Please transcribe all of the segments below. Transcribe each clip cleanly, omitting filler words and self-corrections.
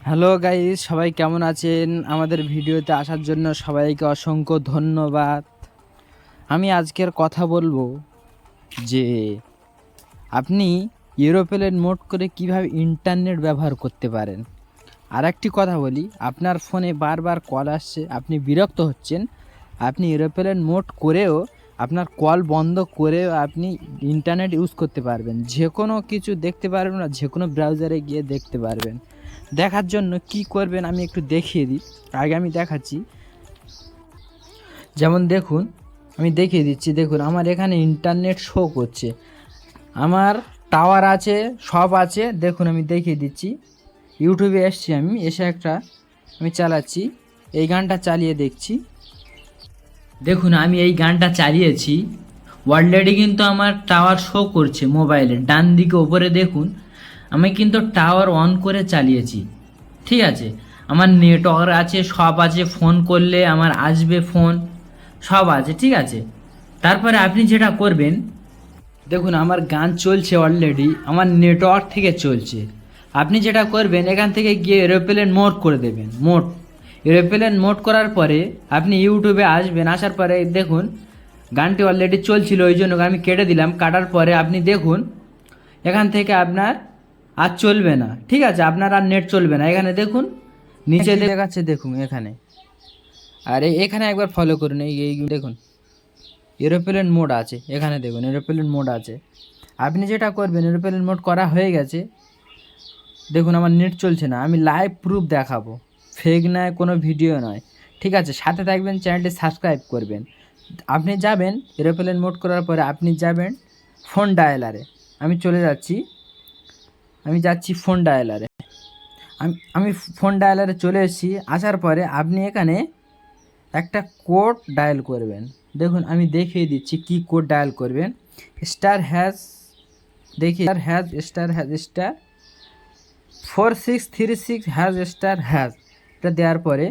Hello guys, সবাই কেমন আছেন? আমাদের ভিডিওতে আসার জন্য সবাইকে অসংখ্য ধন্যবাদ। আমি আজকের কথা বলবো যে আপনি এরোপ্লেন মোড করে কিভাবে ইন্টারনেট ব্যবহার করতে পারেন। আর একটি কথা বলি, আপনার ফোনে বারবার কল আসছে, আপনি বিরক্ত হচ্ছেন, আপনি এরোপ্লেন মোড করেও আপনার কল বন্ধ করেও আপনি ইন্টারনেট ইউজ করতে পারবেন, যে কোনো কিছু দেখতে পারবেন না, যে কোনো ব্রাউজারে গিয়ে দেখতে পারবেন। দেখার জন্য কি করবেন আমি একটু দেখিয়ে দিই। আগে আমি দেখাচ্ছি, যেমন দেখুন আমি দেখিয়ে দিচ্ছি। দেখুন আমার এখানে ইন্টারনেট শো করছে, আমার টাওয়ার আছে, সব আছে। দেখুন আমি দেখিয়ে দিচ্ছি, ইউটিউবে এসছি, আমি এসে আমি চালাচ্ছি, এই গানটা চালিয়ে দেখছি। দেখুন আমি এই গানটা চালিয়েছি, অলরেডি কিন্তু আমার টাওয়ার শো করছে মোবাইলের ডান দিকে ওপরে। দেখুন আমি কিন্তু টাওয়ার অন করে চালিয়েছি, ঠিক আছে। আমার নেটওয়ার্ক আছে, সব আছে, ফোন করলে আমার আসবে ফোন, সব আছে, ঠিক আছে। তারপরে আপনি যেটা করবেন, দেখুন আমার গান চলছে অলরেডি, আমার নেটওয়ার্ক থেকে চলছে। আপনি যেটা করবেন, এখান থেকে গিয়ে এরোপ্লেন মোড করে দেবেন। এরোপ্লেন মোড করার পরে আপনি ইউটিউবে আসবেন, আসার পরে দেখুন গানটি অলরেডি চলছিল, ওই জন্য আমি কেটে দিলাম। কাটার পরে আপনি দেখুন এখান থেকে আপনার আর চলবে না, ঠিক আছে, আপনার আর নেট চলবে না। এখানে দেখুন নিচে দেখাচ্ছে, দেখুন এখানে, আর এখানে একবার ফলো করুন, এই দেখুন এরোপ্লেন মোড আছে, এখানে দেখুন এরোপ্লেন মোড আছে। আপনি যেটা করবেন, এরোপ্লেন মোড করা হয়ে গেছে, দেখুন আমার নেট চলছে না, আমি লাইভ প্রুফ দেখাবো, ফেক নয়, কোনো ভিডিও নয়, ঠিক আছে। সাথে থাকবেন, চ্যানেলটি সাবস্ক্রাইব করবেন। আপনি যাবেন এরোপ্লেন মোড করার পরে আপনি যাবেন ফোন ডায়ালারে, আমি চলে যাচ্ছি, আমি যাচ্ছি ফোন ডায়ালারে। আমি ফোন ডায়ালারে চলে এসেছি। আসার পরে আপনি এখানে একটা কোড ডায়াল করবেন। দেখুন আমি দেখিয়ে দিচ্ছি কি কোড ডায়াল করবেন। স্টার হ্যাজ, দেখি star has star 4636 has star has, এটা দেওয়ার পরে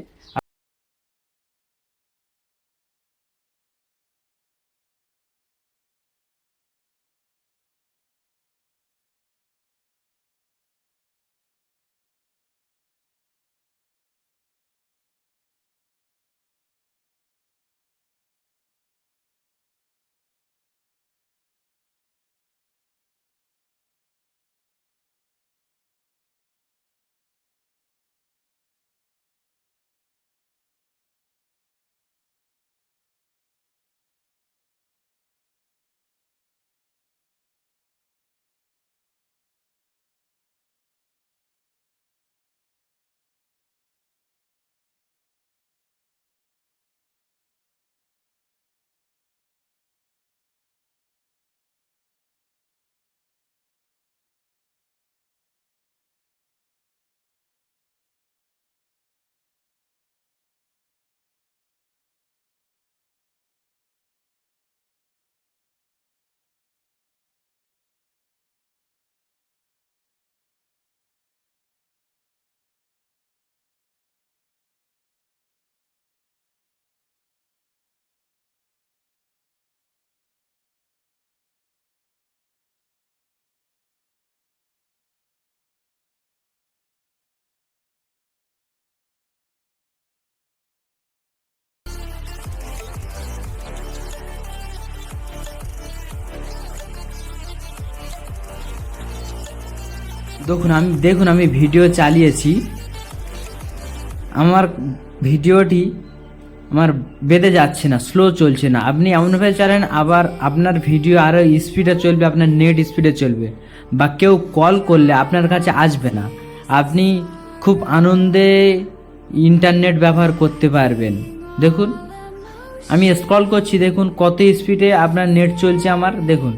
দেখুন আমি ভিডিও চালিয়েছি, আমার ভিডিওটি আমার বেঁধে যাচ্ছে না, স্লো চলছে না। আপনি এমনভাবে চালান আবার আপনার ভিডিও আরও স্পিডে চলবে, আপনার নেট স্পিডে চলবে, বা কেউ কল করলে আপনার কাছে আসবে না, আপনি খুব আনন্দে ইন্টারনেট ব্যবহার করতে পারবেন। দেখুন আমি স্ক্রল করছি, দেখুন কত স্পিডে আপনার নেট চলছে আমার, দেখুন